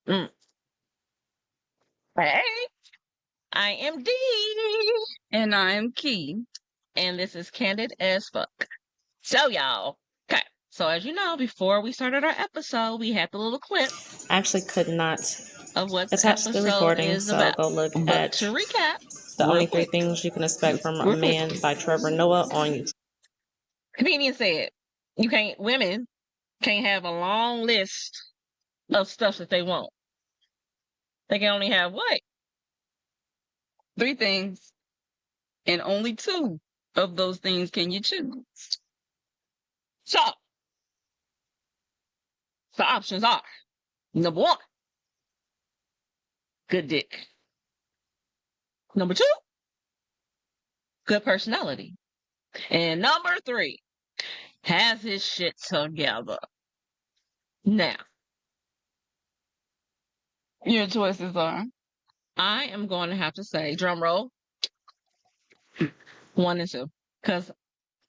Mm. Hey, I am D, And I am Key. and this is Candid as fuck. So, y'all, okay. So, as you know, before we started our episode, we had the little clip I actually could not of what the attach the episode recording, is so about. go look But at to recap, The real Only Three quick, Things You Can Expect from a real quick, Man by Trevor Noah on YouTube. comedian said, women can't have a long list of stuff that they want. They can only have what? 3 things, and only 2 of those things can you choose. So, the options are number 1, good dick. Number 2, good personality. And number 3, has his shit together. Now, Your choices are. I am going to have to say, drum roll, 1 and 2. Because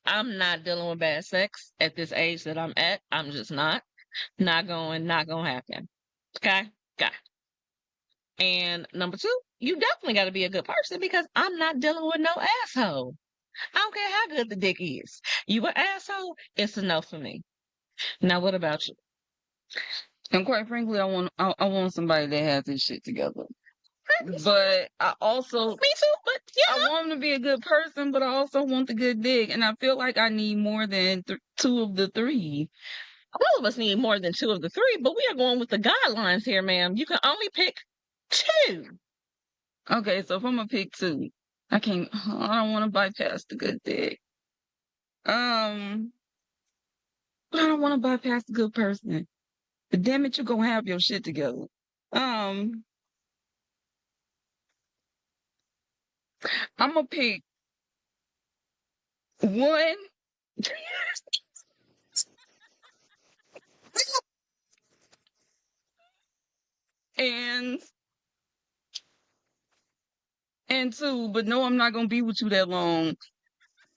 I'm not dealing with bad sex at this age that I'm at. I'm just not. Not gonna happen. Okay? Okay. And number 2, you definitely got to be a good person because I'm not dealing with no asshole. I don't care how good the dick is. You an asshole, it's a no for me. Now, what about you? And quite frankly, I want somebody that has his shit together. But I also, Me too, but yeah. I want him to be a good person, but I also want the good dick. And I feel like I need more than 2 of the 3. All of us need more than 2 of the 3, but we are going with the guidelines here, ma'am. You can only pick 2. Okay, so if I'm gonna pick 2, I don't want to bypass the good dick. But I don't want to bypass the good person. But damn it, you're gonna have your shit together. I'm gonna pick 1. and 2, but no, I'm not gonna be with you that long.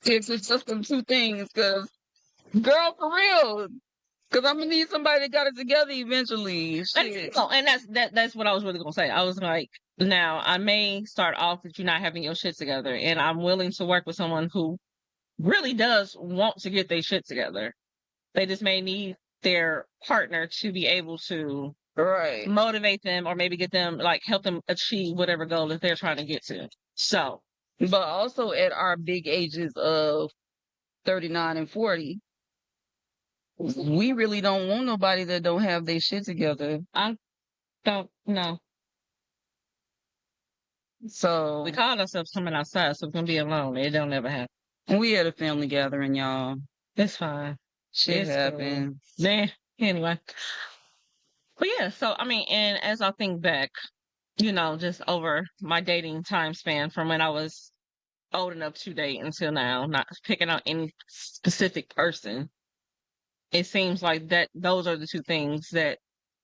It's just them 2 things, cause girl, for real, cause I'm gonna need somebody that got it together eventually. Shit. And that's what I was really gonna say. I was like, now I may start off with you not having your shit together, and I'm willing to work with someone who really does want to get their shit together. They just may need their partner to be able to Right. motivate them or maybe get them, like, help them achieve whatever goal that they're trying to get to. So, But also at our big ages of 39 and 40, we really don't want nobody that don't have their shit together. I don't know. So We called ourselves coming outside, so we're gonna be alone. It don't ever happen. we had a family gathering, y'all. It's fine. Shit It's happens. Nah, anyway. But yeah, so I mean, and as I think back, just over my dating time span from when I was old enough to date until now, not picking out any specific person, it seems like that those are the 2 things that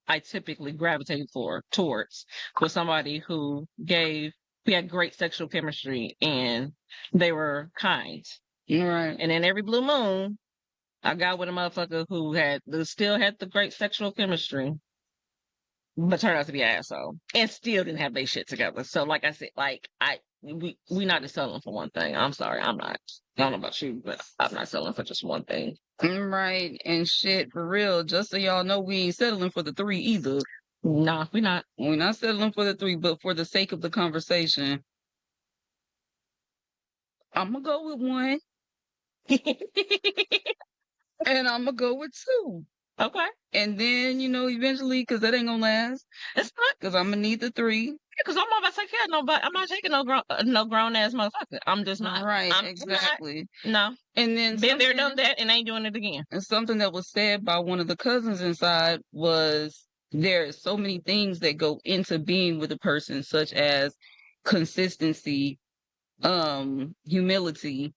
I typically gravitate towards with somebody we had great sexual chemistry and they were kind. Right. And then every blue moon, I got with a motherfucker who still had the great sexual chemistry, but turned out to be an asshole and still didn't have their shit together. So, like I said, we not just selling for one thing. I'm sorry, I'm not. I don't know about you, but I'm not selling for just one thing. Right. And shit, for real, just so y'all know, we ain't settling for the 3 either. Nah, we're not. We're not settling for the 3, but for the sake of the conversation, I'm gonna go with 1. And I'm gonna go with 2. Okay. And then, eventually, because that ain't gonna last. It's not. Because I'm gonna need the 3. Because I'm not about to take care of nobody. I'm not taking no grown ass motherfucker. I'm just not. Right, I'm exactly. not. No. And then Been there, done that, and ain't doing it again. And something that was said by one of the cousins inside was there are so many things that go into being with a person, such as consistency, humility,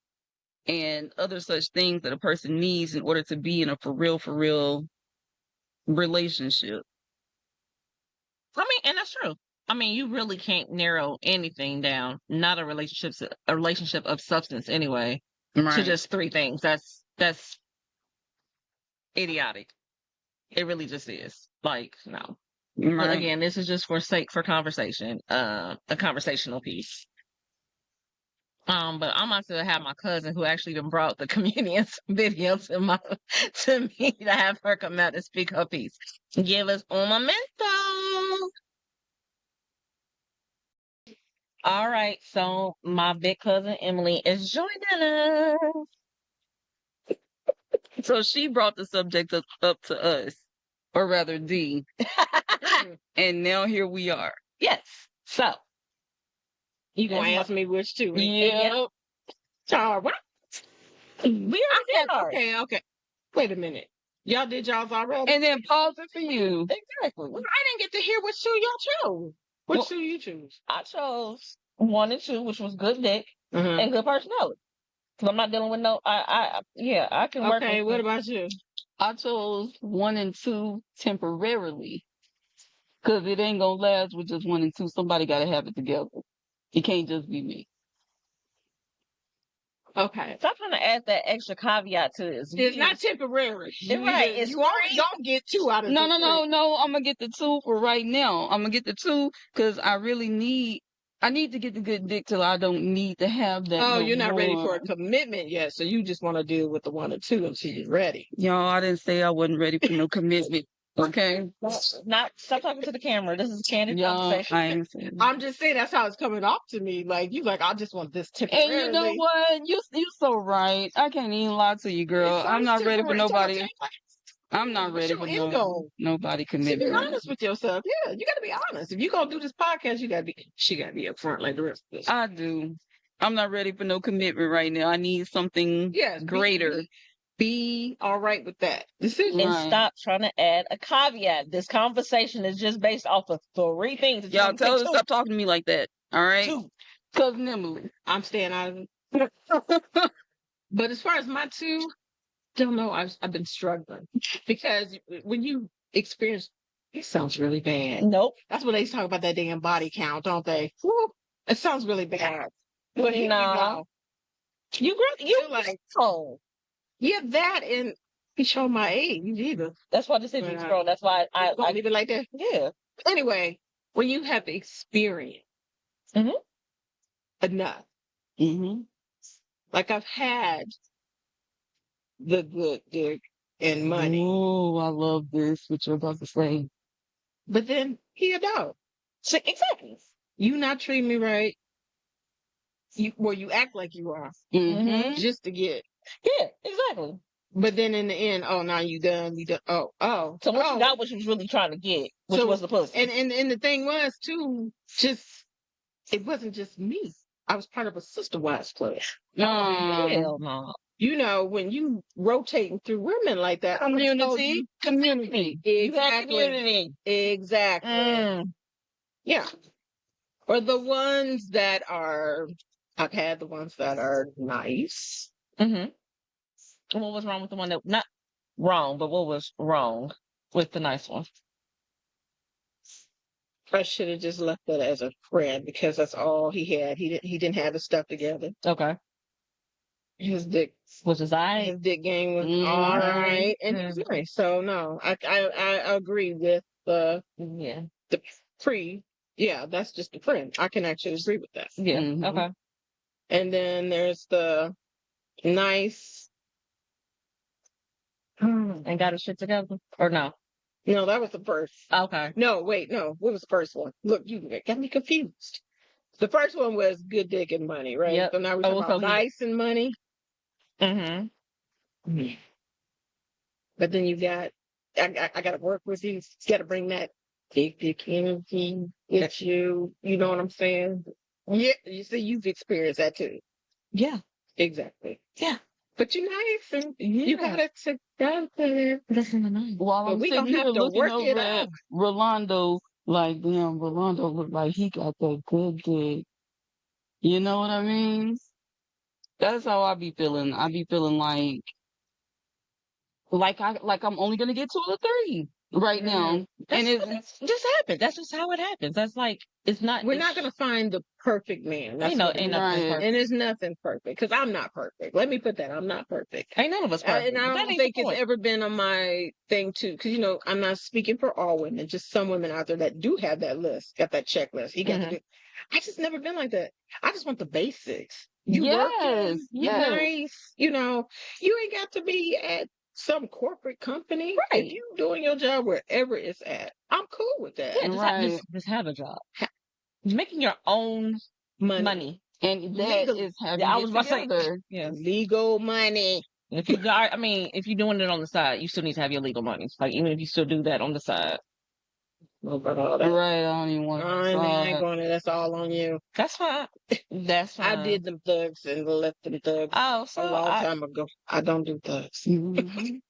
and other such things that a person needs in order to be in a for real relationship. I mean, and that's true. I mean, you really can't narrow anything down. Not a relationship of substance anyway. Right. To just 3 things. That's idiotic. It really just is. Like, no. But Right. again, this is just for conversation, a conversational piece. But I'm about to have my cousin who actually done brought the comedian's video to me to have her come out and speak her piece. Give us un momento. All right, so my big cousin Emily is joining us. So she brought the subject up to us, or rather D, and now here we are. Yes. So You gonna That's ask me which two? Yeah. All right. we already did ours. Okay. Wait a minute. Y'all did y'all's already? And then pause it for you. Exactly. Well, I didn't get to hear which two y'all chose. Which Well- two you choose? I chose 1 and 2, which was good dick Uh-huh. and good personality. Because I'm not dealing with no. I can work. Okay, with what about you? I chose 1 and 2 temporarily. Because it ain't going to last with just 1 and 2. Somebody got to have it together. It can't just be me. Okay. Stop trying to add that extra caveat to this. It's not temporary. You right, either- it's you all free. don't get 2 out of No, the no, no, three. no. I'm going to get the 2 for right now. I'm going to get the 2 because I really need to get the good dick till I don't need to have that. Oh, no you're not ready for more. a commitment yet, so you just want to deal with the 1 or 2 until you're ready. Y'all, I didn't say I wasn't ready for no commitment. Okay? Not stop talking to the camera. This is candid Y'all, conversation. I ain't saying that. I'm just saying that's how it's coming off to me. Like you I just want this And temporarily. you know what? You so right. I can't even lie to you, girl. It's I'm not ready for temporary. nobody. It's all I'm not What's ready your for end goal? nobody So be commitment. Right honest with yourself. Yeah, you gotta be honest. If you gonna do this podcast, she gotta be upfront like the rest of us. now. I do. I'm not ready for no commitment right now. I need something Yes, greater. Be all right with that decision. And Right. stop trying to add a caveat. This conversation is just based off of 3 things. that you Y'all want tell her to to pick stop talking to me like that. All right? 2. Cousin Emily. I'm staying out of it. But as far as my 2, don't know. I've been struggling because when you experience, it sounds really bad. Nope. That's when they talk about that damn body count, don't they? Woo, it sounds really bad. But here we No. go. You Feel like oh. yeah, that and he showed my age either. That's why I just said you was grown. That's why I I leave it like that. yeah. Anyway, when you have experience Mhm. enough, Mm-hmm. like I've had the good dick and money, Oh, I love this. What you're about to say. but then he a dog. So, exactly. You not treating me right. You act like you are Mm-hmm. just to get. Yeah, exactly. But then in the end, oh, now you done. Oh. So what you got, what you was really trying to get, which So- was the pussy. And the thing was too, just it wasn't just me. I was part of a sister wives club. Hell no. You know, when you rotating through women like that, I'm gonna tell you- Community. You had Exactly. community. Exactly. Mm. Yeah. Or the ones that are, I've had the ones that are nice. Mm-hmm. What was wrong with the one that not wrong, but what was wrong with the nice one? I should have just left that as a friend because that's all he had. He didn't have his stuff together. Okay. His dick Which is his dick game was Mhm. all right, and he was nice. So no, I agree with the yeah. pre. Yeah, that's just a friend. I can actually agree with that. Yeah. Mhm. Okay. And then there's the nice. And got his shit together? Or no? No, that was the first. Okay. No, wait, no. What was the first one? Look, you got me confused. The first one was good dick and money, right? Yep. So now we're Oh, talking so about he- nice and money. Mm-hmm. But then you got, I got to work with you. You got to bring that big dick energy with you. You know what I'm saying? Yeah, you see, you've experienced that too. Yeah. Exactly. Yeah. But you're nice and you got it together. Listen to me. While But I'm we sitting gonna here have to looking work it over at out. Rolando, like, damn, Rolando looked like he got that good dick. You know what I mean? That's how I be feeling. I be feeling like I'm only gonna get 2 or 3. right now. That's, And it, that's just happened. That's just how it happens. That's like it's not. We're not gonna find the perfect man. That's Ain't no, what it ain't is. nothing Right. perfect. And it's nothing perfect because I'm not perfect. Let me put that. I'm not perfect. Ain't none of us perfect. And I That don't ain't think the it's point. ever been on my thing too, because I'm not speaking for all women, just some women out there that do have that list, got that checklist. You got to Mhm. do. I just never been like that. I just want the basics. yes, Working, you yes. nice, you ain't got to be at some corporate company. Right. If you doing your job wherever it's at, I'm cool with that. Yeah, just, Right. just have a job. Making your own money. And that Legal. is having Yeah, I it was about to say. together. Yes. Legal money. If you, I mean, if you're doing it on the side, you still need to have your legal money. Like even if you still do that on the side, What about all that? Right, I don't even want I ain't going to. That's all on you. that's fine. That's fine. I did them thugs and left them thugs Oh, a so long time ago. I don't do thugs. Mhm.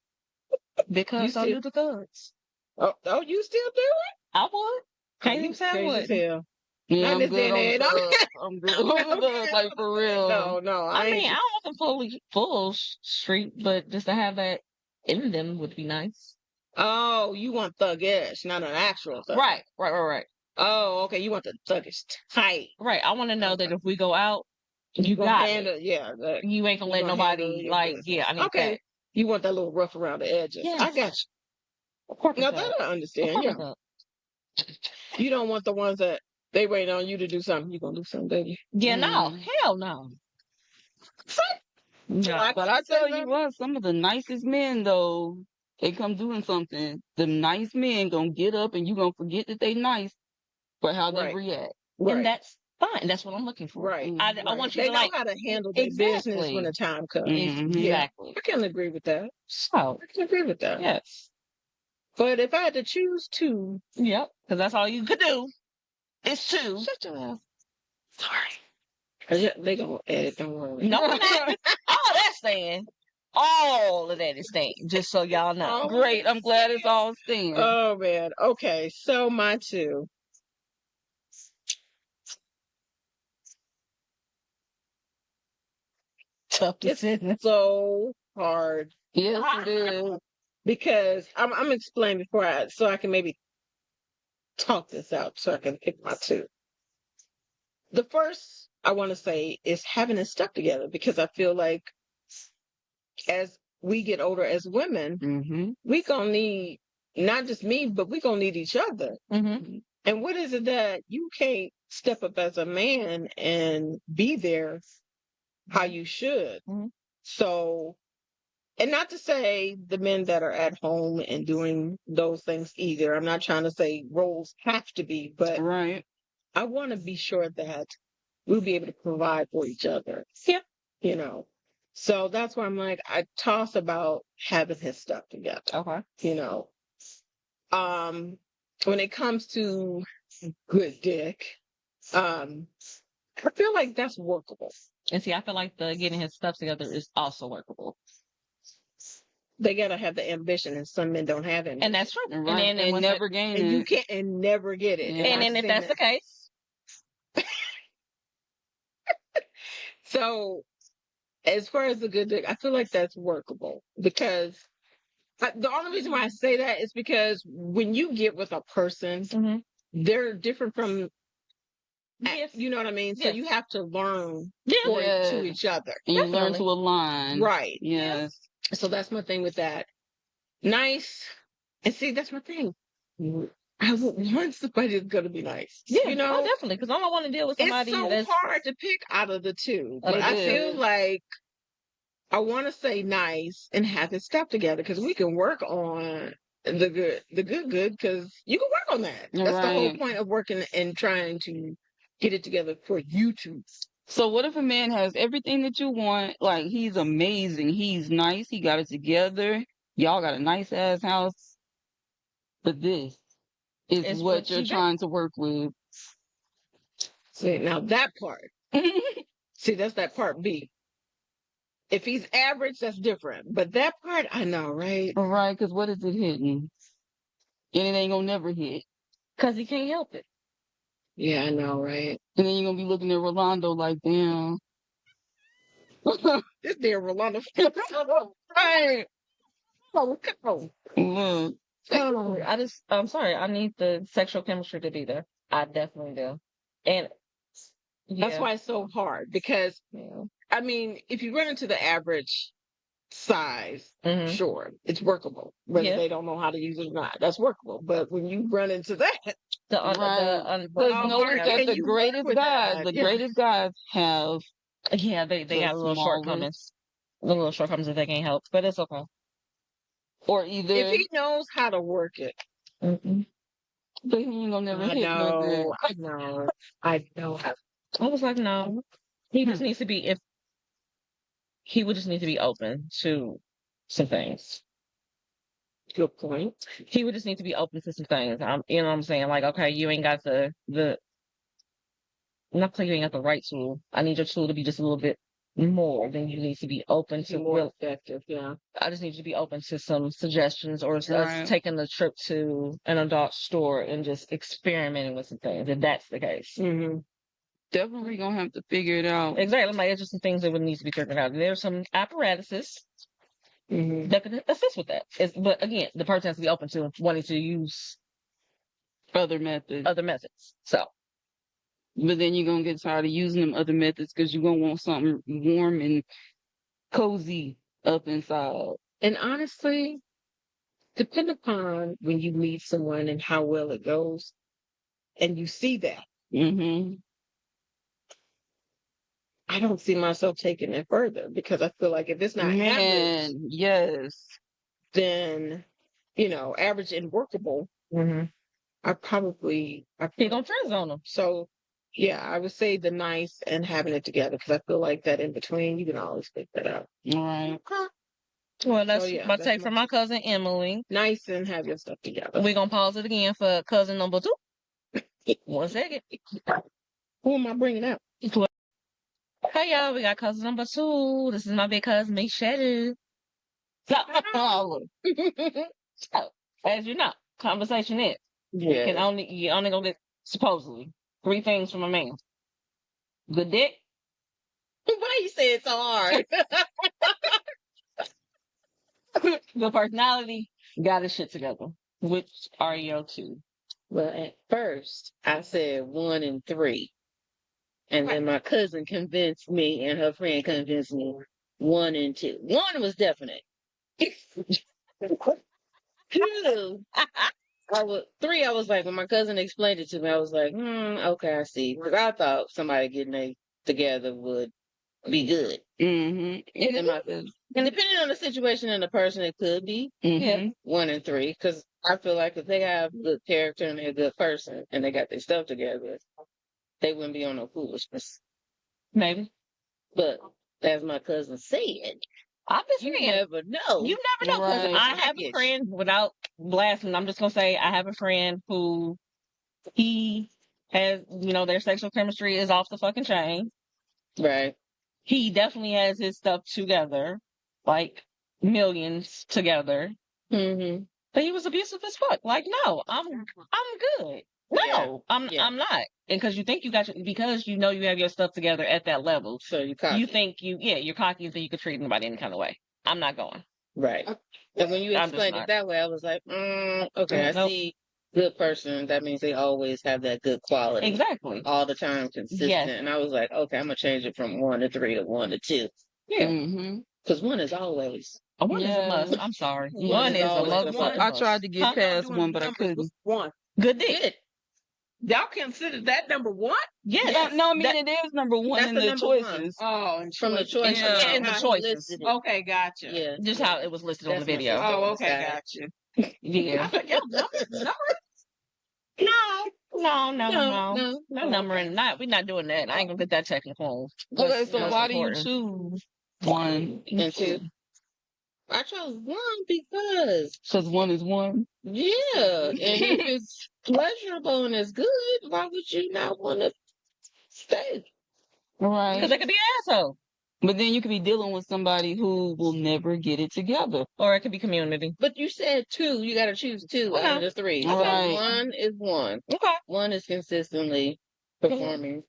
because You so still- do the thugs. Oh, you still do it? I would. Oh, Can't you even say I crazy as would. hell. Yeah, Not I'm this day good and on the age. thugs. I'm good on the thugs, like for real. No, I I mean, I ain't. don't want them fully full street, but just to have that in them would be nice. Oh, you want thuggish, not an actual thug. Right. Oh, okay. You want the thuggish type. Right. I want to know that Okay. if we go out, you gonna got handle, it. yeah. You ain't gonna let gonna handle nobody your like, business. yeah, I need Okay. that. You want that little rough around the edges. I Yes. got A you. corporate Now thug. that I A understand. Yeah. corporate thug. You don't want the ones that they wait on you to do something. You gonna do something, baby. Yeah, no, Mm. hell no. No. But I tell you what, some of the nicest men though, they come doing something. The nice men gonna get up and you gonna forget that they nice for how they Right. react. Right. And that's fine. That's what I'm looking for. Right. I Right. want you They to know like how to handle their business when exactly. the time comes. Mhm. Yeah. Exactly. I can agree with that. So I can agree with that. yes. But if I had to choose two, Yep. Because that's all you could do is two. shut your ass. Sorry. They gonna edit, don't worry. No, I'm not. All that's staying. All of that is staying. Just so y'all know. Oh, Great. I'm glad it's all staying. Oh man. Okay. So my two. Tough It's decision. so hard Yes, it is. because I'm explaining so I can maybe talk this out so I can pick my two. The first I want to say is having it stuck together because I feel like as we get older as women, Mm-hmm. we gonna need not just me, but we gonna need each other. Mm-hmm. And what is it that you can't step up as a man and be there how you should? Mhm. So, and not to say the men that are at home and doing those things either. I'm not trying to say roles have to be, but Right. I want to be sure that we'll be able to provide for each other. Yeah. You know. So that's why I'm like, I toss about having his stuff together. Okay. You know. When it comes to good dick, I feel like that's workable. And see, I feel like the getting his stuff together is also workable. They gotta have the ambition, and some men don't have it. And that's true. Right. And once never gain And you it. can't and never get it. Yeah. and I've then if seen that's the that. case, So as far as the good dick, I feel like that's workable because the only reason why I say that is because when you get with a person, Mhm. they're different from, Yes. you know what I mean? So Yes. you have to learn Yeah. to each other. And you learn Definitely. to align. Right. Yes. So that's my thing with that. Nice. And see, that's my thing. I would want somebody that's going to be nice. Yeah. You know, Oh, definitely. Because I don't want to deal with somebody it's so that's hard to pick out of the two. But It I is. feel like I want to say nice and have it stuff together because we can work on the good, because you can work on that. That's the whole Right. point of working and trying to get it together for you two. So what if a man has everything that you want? Like he's amazing, he's nice, he got it together. Y'all got a nice ass house, but this is It's what what you're you do. trying to work with. See, now that part. See, that's that part B. If he's average, that's different. But that part, I know, right? Right, because what is it hitting? And it ain't gonna never hit. because he can't help it. Yeah, I know, right? And then you're gonna be looking at Rolando like, damn. This dear Rolando. Right. Oh, come on. Look. I'm sorry. I need the sexual chemistry to be there. I definitely do. And That's yeah, why it's so hard because, yeah. I mean, if you run into the average size, Hmm. sure, it's workable. Whether Yeah. they don't know how to use it or not, that's workable. But when you run into that, Right. Because how notice hard that can you work with that? the Yeah. greatest guys have Yeah, they the got little smallest, shortcomings. The little shortcomings that they can't help, but it's okay. or If either he knows how to work it, Mm-mm. they ain't gonna never I hit nothing. know, I know, I know. I was like, no. He Hmm. just needs to be if he would just need to be open to some things. Good point. He would just need to be open to some things. You know what I'm saying? Like, okay, you ain't got the not saying you ain't got the right tool. I need your tool to be just a little bit more. Then you need to be open Be to more real. effective. Yeah. I just need you to be open to some suggestions or us Right. taking the trip to an adult store and just experimenting with some things. If that's the case. Mm-hmm. Definitely gonna have to figure it out. Exactly. Like, it's just some things that would need to be figured out. There's some apparatuses Mm-hmm. that could assist with that. But again, the person has to be open to wanting to use Other methods. other methods. So, But then you're gonna get tired of using them other methods because you're gonna want something warm and cozy up inside. And honestly, depend upon when you meet someone and how well it goes, and you see that. Mm-hmm. I don't see myself taking it further because I feel like if it's not average, Man, yes. then average and workable, I probably he gonna friend zone them. so yeah, I would say the nice and having it together because I feel like that in between you can always pick that up. All right. Well, that's yeah, my that's take from my cousin Emily. nice and have your stuff together. We're gonna pause it again for cousin number 2. 1 second. Who am I bringing up? Hey y'all, we got cousin number 2. This is my big cousin Michelle. So, so, as you know, conversation is Yeah. you only gonna get supposedly 3 things from a man: good dick, Why you say it so hard? good personality, got his shit together. Which are your 2? Well, at first I said 1 and 3. And then my cousin convinced me and her friend convinced me 1 and 2. 1 was definite. 2, 3, I was like, when my cousin explained it to me, I was like, okay, I see. Because I thought somebody getting they together would be good. Mm-hmm. And depending on the situation and the person, it could be Mm-hmm. 1 and 3. Because I feel like if they have good character and they're a good person and they got their stuff together, they wouldn't be on no foolishness. Maybe. But as my cousin said, I'm just you saying, never know. you never know. Because Right. I have a friend, without blasting, I'm just gonna say I have a friend who he has, their sexual chemistry is off the fucking chain. Right. He definitely has his stuff together, like millions together. Mm-hmm. But he was abusive as fuck. Like, no, I'm good. No, Yeah. I'm not. And because you think because you know you have your stuff together at that level, So you cocky. you think you're cocky and think you could treat anybody any kind of way. I'm not going. Right. And when you I'm just explained it not. that way, I was like, okay, I Nope. see good person. That means they always have that good quality. Exactly. All the time, consistent. Yes. And I was like, okay, I'm going to change it from 1 to 3 to 1 to 2. Yeah. Mm-hmm. Because 1 is always. A 1 is a Yeah. must. I'm sorry. One 1 is is a always a motherfucking must. I must. tried to get Huh? past 1, but I couldn't. 1. Good dick. Good. Y'all consider that number 1? Yes. No, I mean That- it is number 1 That's in the the number 1. choices. Oh, and from the choices. Yeah. and the How he choices. listed it. Okay, gotcha. Yeah. Just how it was listed on the That's my video. sister. Oh, okay, Side. gotcha. Yeah. No, no numbering. We're not doing that. I ain't gonna get that technical. Okay, What's so most why do you important? choose 1? And 2. I chose 1 because, Because 1 is 1. yeah, and if it's pleasurable and it's good, why would you not want to stay? Right. Because they could be an asshole. But then you could be dealing with somebody who will never get it together. Or it could be community. But you said 2. You got to choose 2 out of the 3. So Right. 1 is 1. Okay. 1 is consistently performing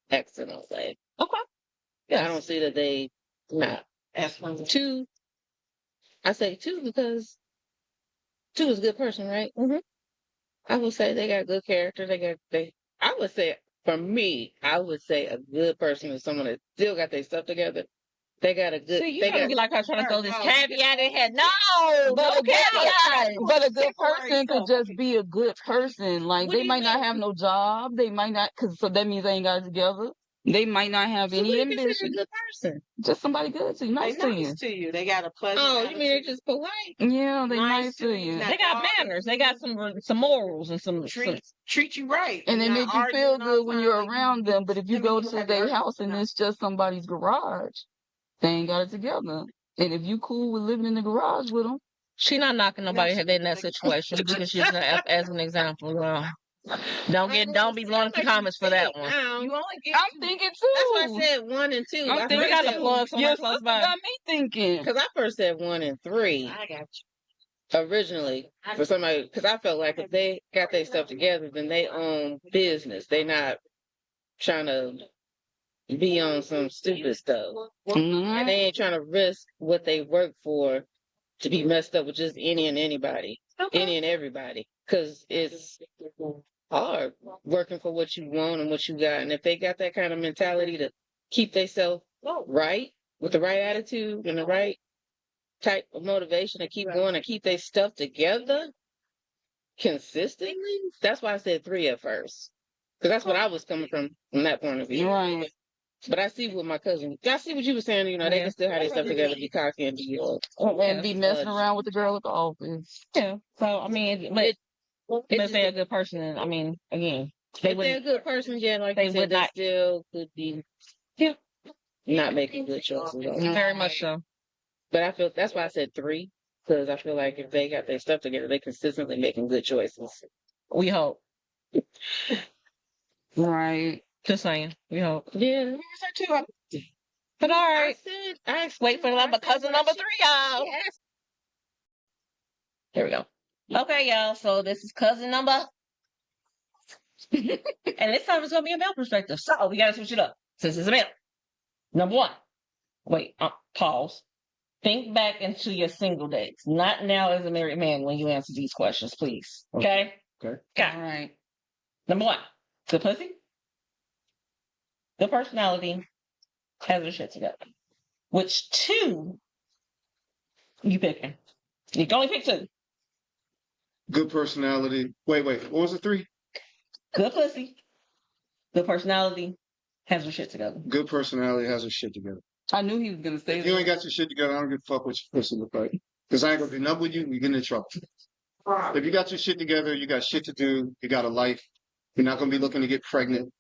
excellently. Okay. I don't see that they not. That's one. 2. I say 2 because Two is a good person, right? Mhm. I would say they got good character. I would say, for me, I would say a good person is someone that still got their stuff together. They got a good. See, you They gotta got. be like her trying to throw this No, caveat in here. No, But no a good caveat. but a good Separate person could stuff. just be a good person. Like What they do you might not mean? have no job. They might not, cause so that means they ain't got it together. They might not have So what do any you consider a ambition. good person? Just somebody good to you, They nice to you. nice to you. They got a pleasant Oh, you mean they're attitude. just polite? Yeah, they Nice nice to to you. you. Not They got manners. They got some morals and some. treat you right. And they Not make you arguing feel all good the when time. you're Like, around them. But if you I mean, go you to have their arguments house and now. it's just somebody's garage, they ain't got it together. And if you cool with living in the garage with them, She not knocking nobody That's- in that situation. Because she's as an example. Well, don't be blowing up the comments for that one. You only get. I'm thinking That's why I too. said 1 and 2. I'm I thinking We gotta too. plug somewhere Your close sister by. got me thinking. Because I first said 1 and 3 I got originally for somebody. Because I felt like if they got their stuff together, then they own business. They not trying to be on some stupid stuff. Mhm. And they ain't trying to risk what they work for to be messed up with just any and anybody, any and everybody. Because it's hard working for what you want and what you got. And if they got that kind of mentality to keep themselves right with the right attitude and the right type of motivation to keep going and keep their stuff together consistently, that's why I said 3 at first. Because that's what I was coming from that point of view. Right. But I see what my cousin, I see what you were saying, you know, they Yeah. can still have their stuff together, be cocky and be And be messing fudge. around with the girl at the office. Yeah. So I mean, but if they're a good person, and I mean, again, they If they're a wouldn't. good person, yeah, like They you said, would they not. still could be not making good choices. Very much so. But I feel that's why I said 3, because I feel like if they got their stuff together, they consistently making good choices. We hope. Right. Just saying. We hope. Yeah, But all I right. said, I Wait for number cousin number 3, y'all. Yes. Here we go. Okay, y'all. So this is cousin number. And this time it's gonna be a male perspective. So we gotta switch it up since it's a male. Number 1. Wait, pause. Think back into your single days. Not now as a married man when you answer these questions, please. Okay? All right. Number 1. Good pussy. Good personality. Has her shit together. Which 2 you picking? You can only pick 2. Good personality. Wait. What was it? 3? Good pussy. Good personality. Has her shit together. Good personality has her shit together. I knew he was gonna say If you ain't that. got your shit together, I don't give a fuck what your pussy look like. Because I ain't gonna do nothing with you. You're getting in trouble. If you got your shit together, you got shit to do. You got a life. You're not gonna be looking to get pregnant.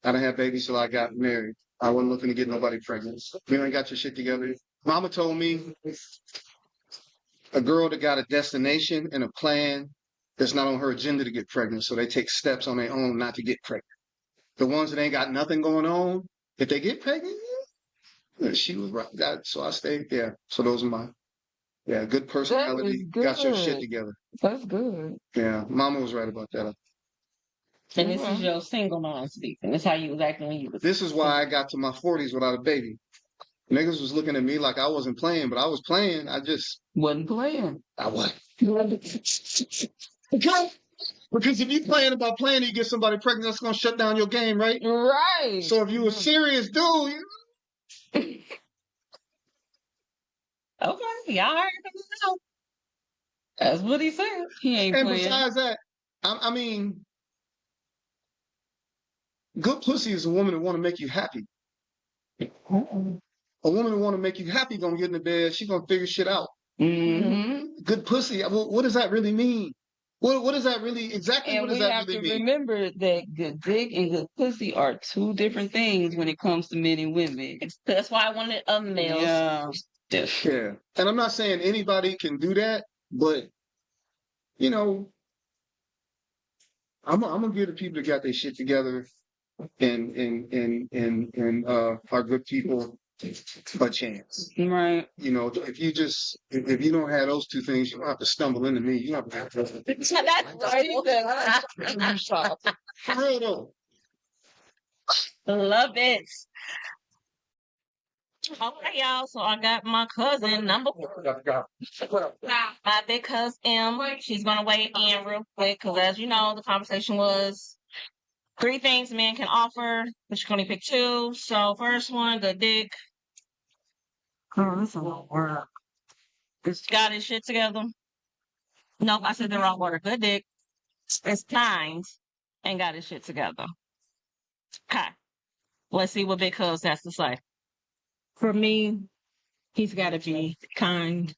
I done had babies till I got married. I wasn't looking to get nobody pregnant. If you ain't got your shit together. Mama told me a girl that got a destination and a plan that's not on her agenda to get pregnant, so they take steps on their own not to get pregnant. The ones that ain't got nothing going on, if they get pregnant, yeah, she was right. So I stayed. Yeah. So those are my. Yeah, good personality. good. Got your shit together. That's good. Yeah, Mama was right about that. And this is your single mom speaking. This is how you was acting when you was. This is why I got to my 40s without a baby. Niggas was looking at me like I wasn't playing, but I was playing. Wasn't playing. I wasn't. Because if you playing about playing, you get somebody pregnant, that's gonna shut down your game, right? Right. So if you a serious dude, Okay, y'all heard him now. That's what he said. He ain't and playing. besides that, I mean, good pussy is a woman that want to make you happy. A woman that want to make you happy gonna get in the bed. She gonna figure shit out. Mm-hmm. Good pussy. What does that really mean? What does that really exactly? And What does we that have really to mean? remember that good dick and good pussy are 2 different things when it comes to men and women. That's why I wanted a male. Yeah. Yeah. And I'm not saying anybody can do that, but you know, I'm gonna give the people that got their shit together and are good people a chance. Right. You know, if you don't have those 2 things, you don't have to stumble into me. You don't have to. For real though. Love it. Okay, y'all. So I got my cousin number 4. My big cousin M. She's gonna weigh in real quick because, as you know, the conversation was 3 things men can offer, but you can only pick 2. So first one, the dick. Oh, that's a long word. It's got his shit together. Nope, I said the wrong word. Good dick. It's kind and got his shit together. Okay. Let's see what Big Cuz has to say. For me, he's got to be kind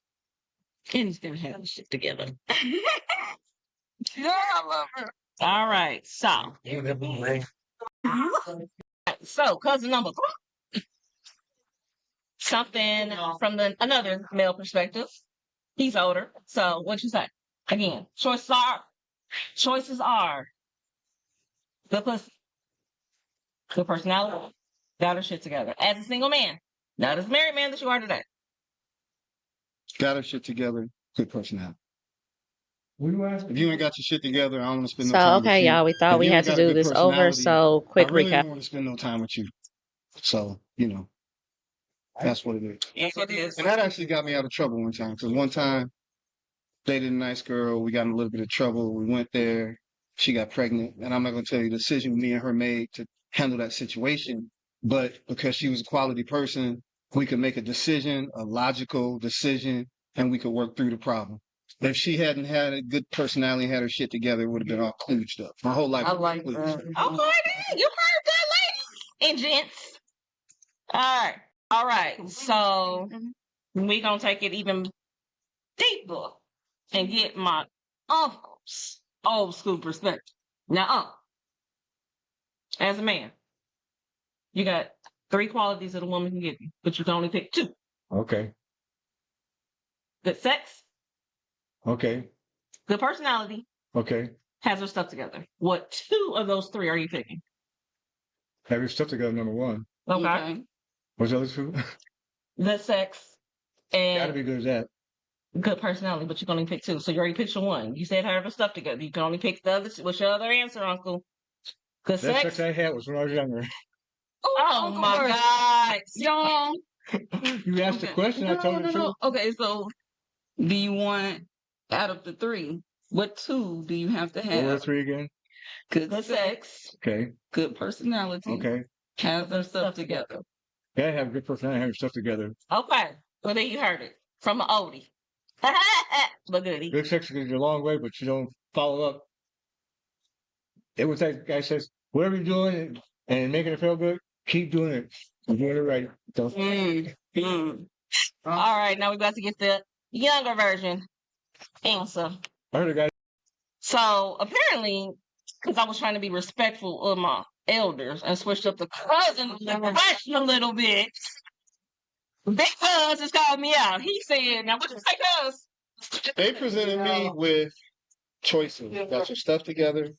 and he's going to have his shit together. Yeah, I love her. All right. So cousin number 3. Something from another male perspective. He's older. So what you say? Again, choices are good pussy, good personality, got her shit together. As a single man, not as a married man that you are today. Got her shit together. Good personality. If you ain't got your shit together, I don't want to spend no So, time with okay, you. y'all, we thought If we you had ain't to got a do good this over. personality, So, I quick really recap. don't want to spend no time with you. So, that's what it is. Yes, it is. And that actually got me out of trouble one time. Because one time, dated a nice girl. We got in a little bit of trouble. We went there. She got pregnant. And I'm not going to tell you the decision me and her made to handle that situation. But because she was a quality person, we could make a decision, a logical decision, and we could work through the problem. If she hadn't had a good personality, had her shit together, it would have been all kludged up. My whole life I was like kludged. that. Okay, then. You heard that, ladies and gents. All right. So we gonna take it even deeper and get my uncle's old school perspective. Now, as a man, you got 3 qualities that a woman can give you, but you can only pick 2. Okay. Good sex, Okay. good personality, Okay. has her stuff together. What 2 of those 3 are you picking? Have your stuff together, number 1. Okay. What's the other 2? Good sex Gotta and be good as that. good personality, but you can only pick 2. So you already picked your 1. You said have her stuff together. You can only pick the other. What's your other answer, Uncle? Good That sex? sex I had was when I was younger. Oh Uncle my Bert. God. Y'all. You asked the question, I told you the truth. Okay, so do you want out of the 3? What 2 do you have to What were the have? 3 again? Good Good sex, sex. Okay. good personality, Okay. have their stuff together. Gotta have a good personality, have your stuff together. Okay. Well, then you heard it from an oldie. But goodie. Good sex goes a long way, but you don't follow up. It would take, guy says, whatever you're doing and making it feel good, keep doing it. You're doing it right. Don't. All right, now we're about to get the younger version answer. I heard a guy. So apparently, because I was trying to be respectful of my elders and switched up the cousin question a little bit, Big Cuz has called me out. He said, "Now what you say, Cuz?" They presented me with choices. Got your stuff together,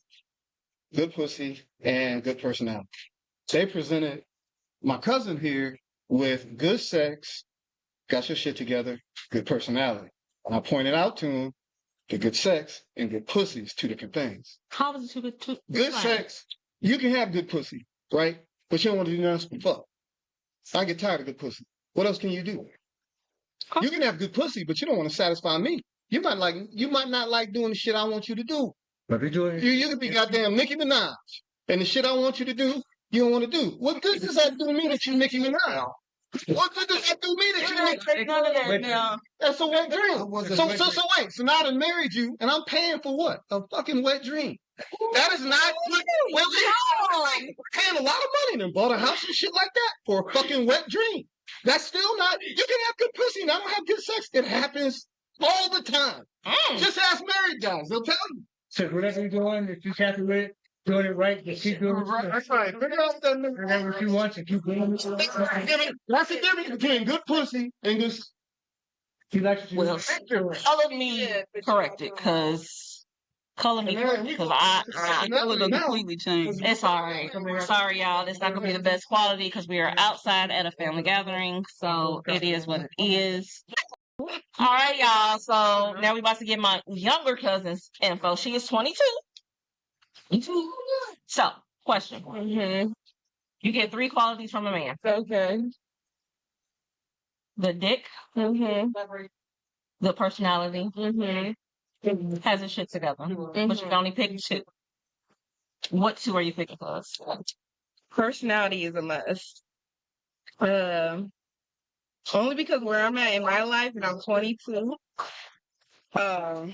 good pussy, and good personality. They presented my cousin here with good sex, got your shit together, good personality. And I pointed out to him the good sex and good pussy is 2 different things. How was it too good? Good sex, you can have good pussy, right? But you don't want to do nothing but fuck. I get tired of good pussy. What else can you do? You can have good pussy, but you don't want to satisfy me. You might not like doing the shit I want you to do. But if you're doing You could be goddamn Nicki Minaj, and the shit I want you to do, you don't want to do. What good does that do me that you Nicki Minaj? What good does that do me that you Nicki? None of that now. That's a wet dream. So wait. So now I done married you, and I'm paying for what? A fucking wet dream. That is not good. Well, paying a lot of money and bought a house and shit like that for a fucking wet dream. That's still not. You can have good pussy and I don't have good sex. It happens all the time. Just ask married guys; they'll tell you. so whatever you're doing, if you're happy with it, doing it right, just keep doing it. That's right. Figure out that Whatever you want, you keep doing it. That's the difference between good pussy and good. He likes what you Well, color me corrected, because color me corrected, because I Color done completely changed. it's all right. Sorry, y'all. It's not gonna be the best quality because we are outside at a family gathering, so it is what it is. All right, y'all. So now we about to get my younger cousin's info. She is 22. So, question: you get 3 qualities from a man. Okay. The dick, Mm-hmm. the personality, Mm-hmm. has his shit together. But you can only pick two. What two are you picking for us? Personality is a must. Only because where I'm at in my life, and I'm 22. Now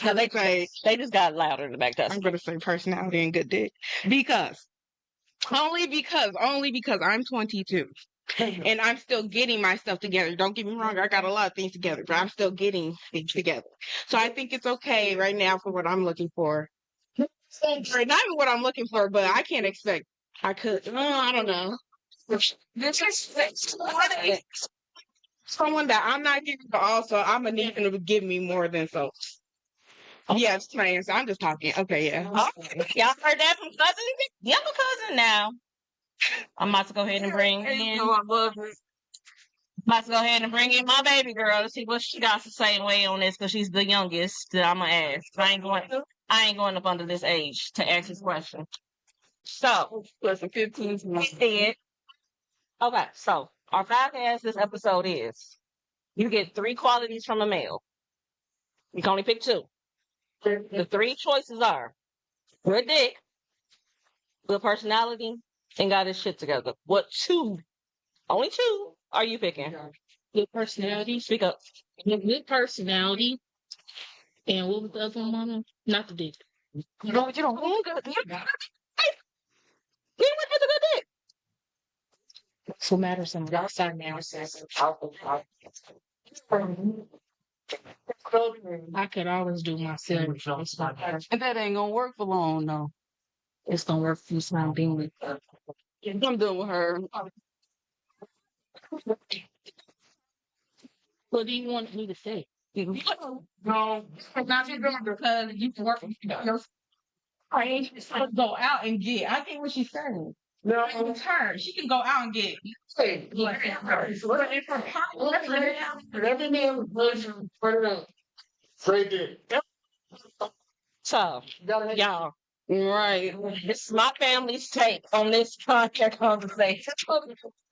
They just got louder in the back. That's I'm gonna say personality and good dick only because I'm 22 and I'm still getting myself together. Don't get me wrong, I got a lot of things together, but I'm still getting things together. So I think it's okay right now for what I'm looking for. Or not even what I'm looking for, but I can't expect. I could. I don't know. This is someone that I'm not giving, but also I'm gonna need them to give me more than so. Yeah, it's my answer. I'm just talking. Okay, yeah. y'all heard that from cousin? You have a cousin now. I'm about to go ahead and bring in. About to go ahead and bring in my baby girl to see what she got to say and weigh on this because she's the youngest that I'm gonna ask. I ain't going up under this age to ask this question. So, Listen, 15 he said, okay, so our podcast this episode is you get 3 qualities from a male. You can only pick 2. The 3 choices are good dick, good personality, and got his shit together. What 2? Only 2 are you picking? Good personality. Speak up. Good personality. And what was the other one, Mama? Not the dick. You don't want good dick. You went with the good dick. That's what matters on the outside now. I could always do myself. And that ain't gonna work for long, though. It's gonna work for some being. I'm done with her. What do you want me to say? No, not you doing because you can work. I ain't just gonna go out and get. I think what she's saying. No, it's her. She can go out and get. So, y'all, Right. this is my family's take on this podcast conversation.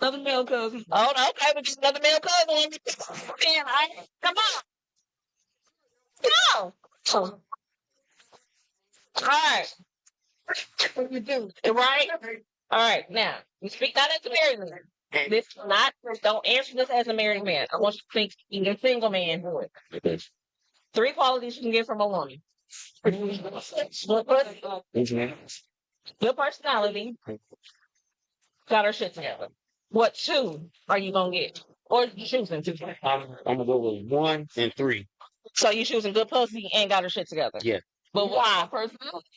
Another male cousin. Oh, no, okay, but just another male cousin. Man, come on. No. All right. What you do? Right? All right. Now, you speak not as a married man. This is not, don't answer this as a married man. I want you to think you're a single man. 3 qualities you can get from a woman. Good personality. Got her shit together. What 2 are you going to get? Or you choosing 2? I'm gonna go with 1 and 3. So you choosing good pussy and got her shit together. Yeah. But why? Personality.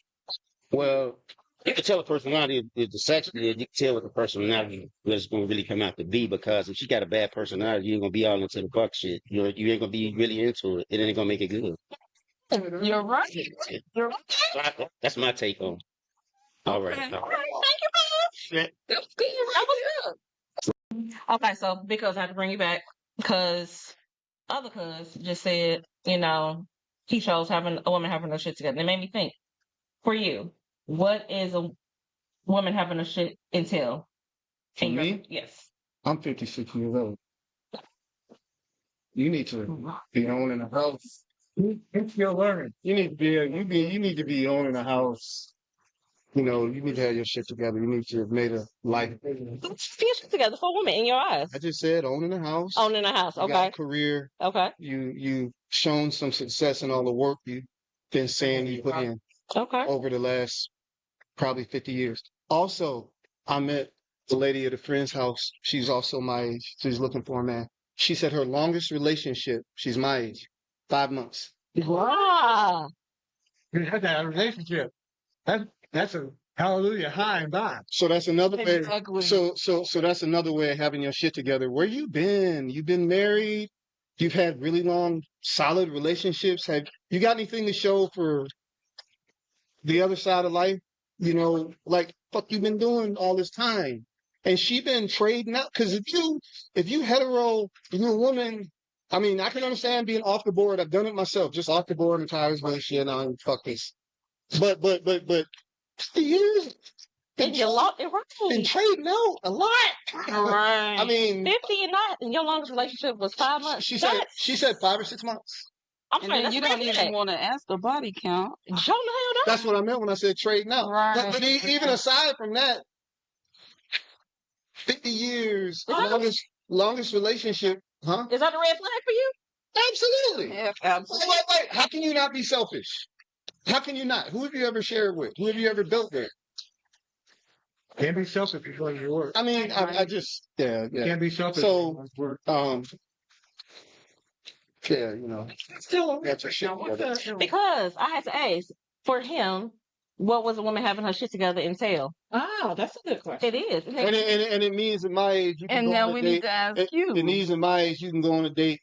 Well, you can tell the personality is the sex is. You can tell what the personality is going to really come out to be, because if she got a bad personality, you ain't gonna be all into the fuck shit. You ain't gonna be really into it. It ain't gonna make it good. You're right. You're right. So that's my take on. All right. Okay. All All right. right. Thank you, man. That was good. That was good. Okay, so because I had to bring you back, because other cuz just said, he chose having a woman having her shit together. It made me think, for you, what is a woman having her shit entail? For me, Yes. I'm 56 years old. You need to be owning a house. It's your learning. You need to be owning a house. You need to have your shit together. You need to have made a life. What's your shit together for a woman in your eyes? I just said owning a house. Owning a house. You got Okay. a career. Okay. You've shown some success in all the work you've been saying you put in Okay. over the last probably 50 years. Also, I met the lady at a friend's house. She's also my age. She's looking for a man. She said her longest relationship, she's my age, 5 months. Wow. You had that relationship. That's a hallelujah high and by. So that's another way. Exactly. So that's another way of having your shit together. Where you been? You've been married. You've had really long, solid relationships. Have you got anything to show for the other side of life? Like fuck you been doing all this time. And she been trading out, because if you hetero, you a woman, I mean, I can understand being off the board. I've done it myself, just off the board and tired as bullshit. Fuck this. But 50 years, And you lost it been right. trading out a lot. Right. I mean, 50 and not, and your longest relationship was 5 months. she said 5 or 6 months. I'm And sorry, then that's you don't even red. want to ask the body count. Show the hell That's what I meant when I said trading out. Right. But even aside from that, 50 years, Is that- longest relationship, huh? Is that a red flag for you? Absolutely. Yeah, absolutely. Wait. How can you not be selfish? How can you not? Who have you ever shared with? Who have you ever built with? Can't be selfish before you work. I mean, I just, yeah. Can't be selfish. So, before you work. Yeah, you know. Still, Got your shit together. Because I had to ask, for him, what was a woman having her shit together entail? oh, that's a good question. It is. And it means at my age, you can And go now on a we date. need to ask you. It needs at my age, you can go on a date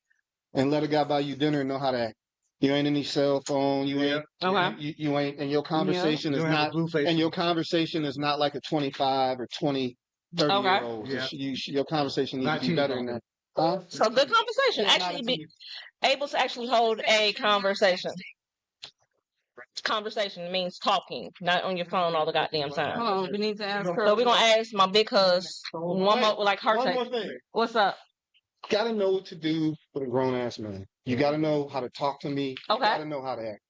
and let a guy buy you dinner and know how to act. You ain't any cell phone. You ain't. Okay. You ain't. And your conversation You is don't have a not. blue face. And your conversation is not like a 25 or 20, 30 Okay. year old. Yeah. Your conversation needs Not to be better than teen. that. Huh? So good conversation. Actually be able to actually hold a conversation. Conversation means talking, not on your phone all the goddamn time. Hold on, we need to ask her. So we're gonna ask my big cuz one more like her One take. more thing. What's up? Gotta know what to do with a grown ass man. You gotta know how to talk to me. You Okay. gotta know how to act.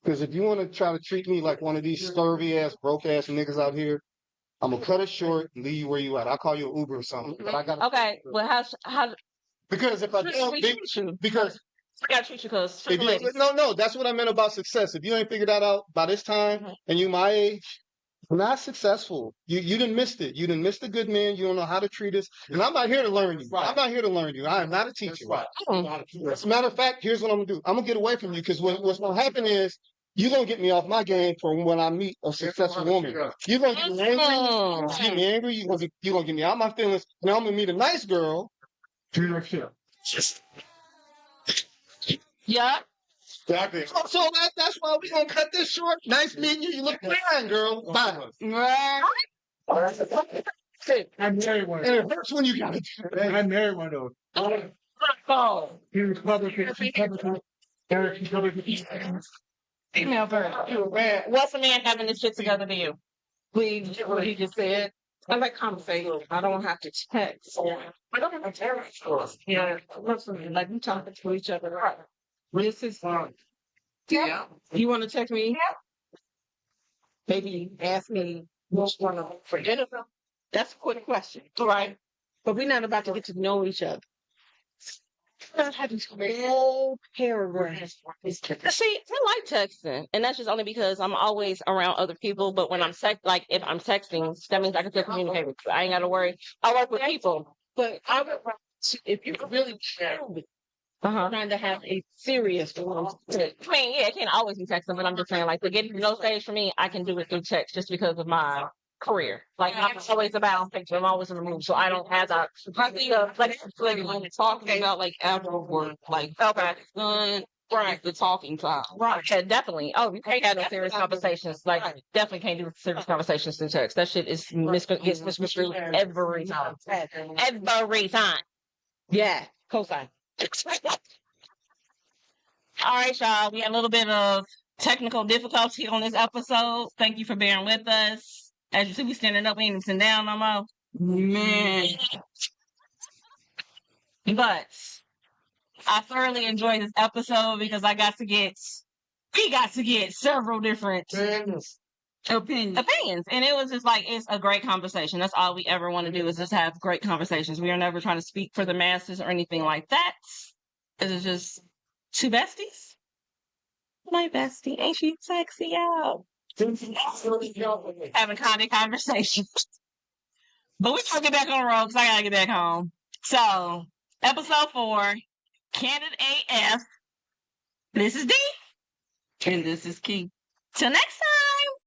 Because if you want to try to treat me like one of these scurvy ass, broke ass niggas out here, I'm gonna cut it short and leave you where you at. I'll call you an Uber or something. But I gotta. Okay. Well, how Because if I don't, because I gotta treat you because if you, no, that's what I meant about success. If you ain't figured that out by this time and you my age, you're not successful. You didn't miss it. You didn't miss the good man. You don't know how to treat us. And I'm not here to learn you. I'm not here to learn you. I am not a teacher. As a matter of fact, here's what I'm gonna do. I'm gonna get away from you because what's gonna happen is you're gonna get me off my game for when I meet a successful woman. You're gonna get me angry. You're gonna get me out my feelings. Now I'm gonna meet a nice girl. Treat her shit. Yeah. Exactly. So that's why we're gonna cut this short. Nice meeting you. You look fine, girl. Bye. I married one. And it hurts when you gotta do that. I married one of those. He was Republican. Eric, Republican. Female version. What's a man having this shit together to you? Please, what he just said. I like conversation. I don't have to text. I don't have to text. Yeah, listen, like we talking to each other. Right. This is fun. Yeah. You want to text me? Yeah. Maybe ask me what you want to for dinner. That's a quick question. Right. But we're not about to get to know each other. Not having whole paragraphs. See, I like texting, and that's just only because I'm always around other people. But when I'm if I'm texting, that means I can still communicate with you. I ain't got to worry. I work with people. But I would, if you really trying to have a serious one. I mean, yeah, it can't always be texting, but I'm just saying, like, the getting to know stage for me, I can do it through text just because of my career. Like, I'm always about picture. I'm always in the mood, so I don't have that. I think like when we're talking about like after work, like Okay. right, the talking time. Right. Yeah, definitely. Oh, you can't have no serious conversations. Like, definitely can't do serious conversations through text. That shit is gets misconstrued every time. Every time. Yeah, cosign. All right, y'all. We had a little bit of technical difficulty on this episode. Thank you for bearing with us. As you see, we standing up, we ain't even sitting down no more. Man. But I thoroughly enjoyed this episode because we got to get several different Opinions. opinions. And it was just like, it's a great conversation. That's all we ever want to do, is just have great conversations. We are never trying to speak for the masses or anything like that. It is just two besties. My bestie, ain't she sexy out? Having Candid conversations. But we're trying to get back on the road because I gotta get back home. So, episode 4, Candid AF. This is D. And this is key. Till next time.